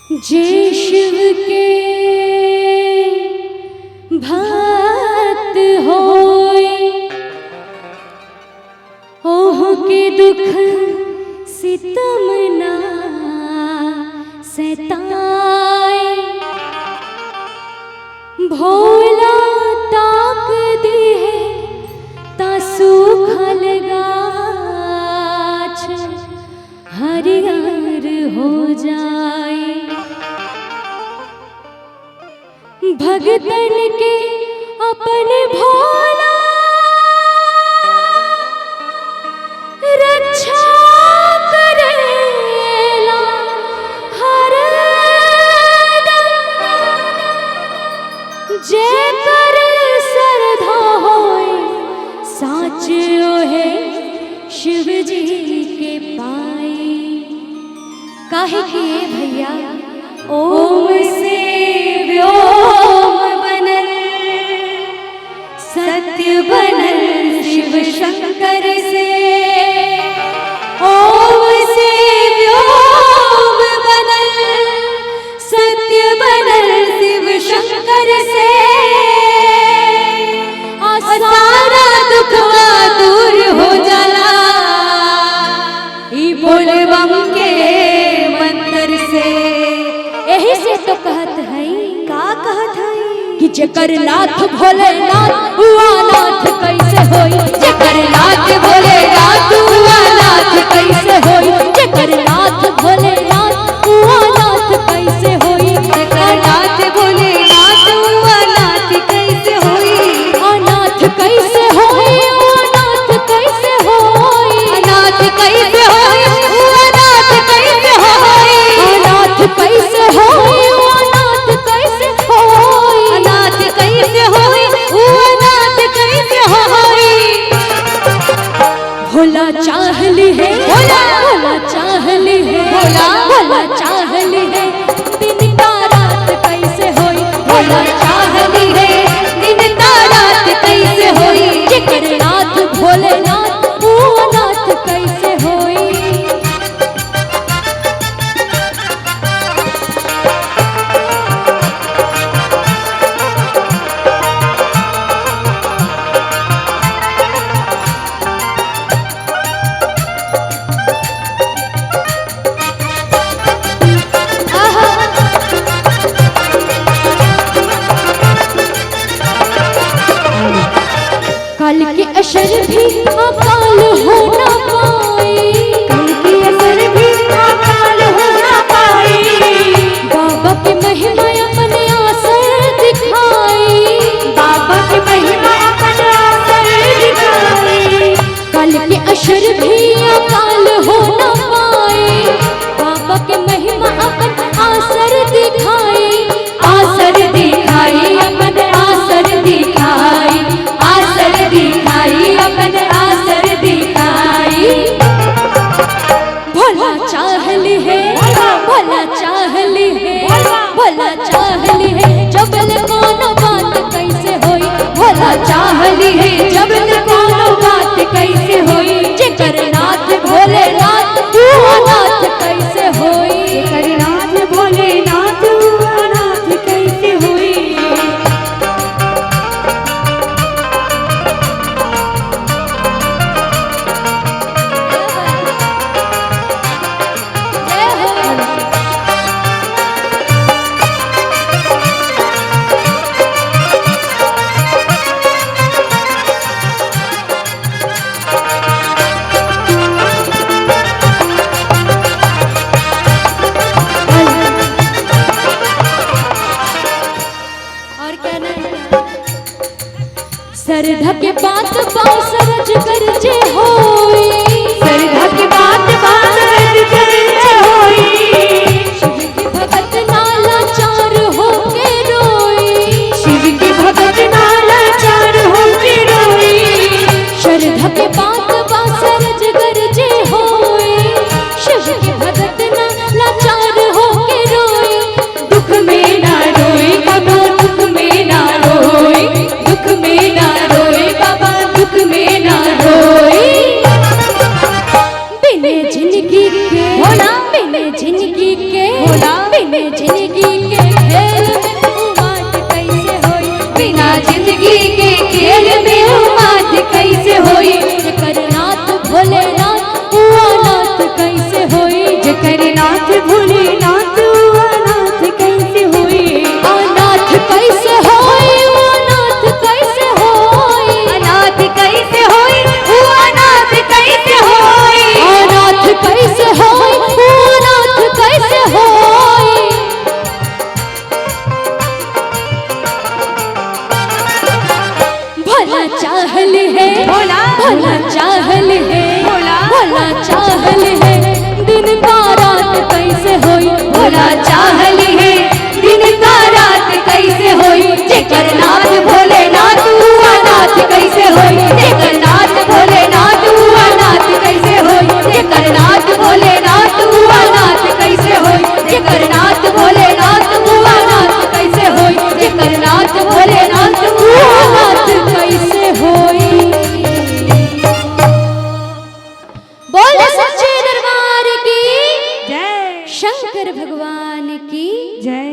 जय शिव के भक्त होए, ओह के दुख सितम ना सताए। भोला ताक दी है ता सूखल गाछ हरियर हो जाए। भगतन के अपन भोला रक्षा करेला हरदम। जेकर श्रद्धा होए साच ओहे शिव जी के पाए। काहे कि भैया ओम से व्योम बनल सत्य बनल शिव शंकर से। ओम से व्योम बनल सत्य बनल शिव शंकर से। सारा दुखवा दूर हो जाला ई बोल बम के मंत्र से। यही से तो कहत है, का कहत है कि जेकर नाथ भोलेनाथ हुआ नाथ कैसे होई। जेकर नाथ भोलेनाथ हुआ नाथ कैसे होई। जेकर नाथ भोलेनाथ हुआ नाथ कैसे होई। जेकर नाथ भोलेनाथ हुआ नाथ कैसे होई। अनाथ कैसे होई अनाथ कैसे होई। अनाथ कैसे होई अनाथ कैसे होई। अनाथ कैसे होई अनाथ कैसे होई। अनाथ कैसे होई अनाथ कैसे होई। भोला चाहली है भोला भोला चाहली है भोला भोला चाहली है दिन का रात कैसे होई। भोला चाहली है दिन का रात कैसे होई। जेकर नाथ भोलेनाथ वो नाथ कैसे होई। काल के असर भी अकाल हो ना पाए। काल के असर भी अकाल हो ना पाए। बाबा की महिमा अपने असर दिखाई। बाबा की महिमा अपने असर दिखाई। काल के असर भी अकाल हो ना पाए। बाबा की महिमा अपने असर दिखाई। असर दिखाई अपने असर दिखाई। आसर दिखाई अपन आसर दिखाई। भोला चाहली है भोला चाहली है भोला चाहली है जबल कोनो बात कैसे होई। भोला चाहली है जबल कोनो बात कैसे होई। जेकर नाथ भोलेनाथ हुआ नाथ कैसे होई। जेकर नाथ भोलेनाथ हुआ नाथ कैसे होई। सरधा के बात बासरज कर जे होई। सरधा के बात बासरज कर जे होई। शिव के भगत नाला चार हो के रोई। शिव के भगत नाला चार हो के रोई। सरधा के बात बासरज कर जे होई। शिव के भगत नाला चार हो के रोई। दुख में ना रोई बाबा दुख में ना रोई। दुख में ना रोई बाबा दुख में ना रोई। में जिंदगी के खेल में उमात कैसे होई, बिना जिंदगी के खेल में उमात कैसे होई, जेकर नाथ भोलेनाथ हुआ नाथ कैसे होई, जेकर नाथ भोलेनाथ हुआ नाथ कैसे होई, अनाथ कैसे होई, अनाथ कैसे होई, अनाथ कैसे होई, अनाथ कैसे होई, अनाथ कैसे होई, अनाथ कैसे होई। भला चाहल है भोला, भला चाहल है भोला, भला चाहल है, दिन का रात कैसे होई, भोला चाहल है, दिन का रात कैसे होई, जेकर नाथ भोलेनाथ हुआ नाथ कैसे होई, जेकर नाथ भोलेनाथ हुआ नाथ कैसे होई, जेकर नाथ भोलेनाथ हुआ नाथ कैसे होई, जेकर नाथ भोलेनाथ हुआ नाथ कैसे होई, जेकर नाथ भोलेनाथ हुआ नाथ कैसे होई। बोल सच्चे दरबार की जय, शंकर भगवान की जय।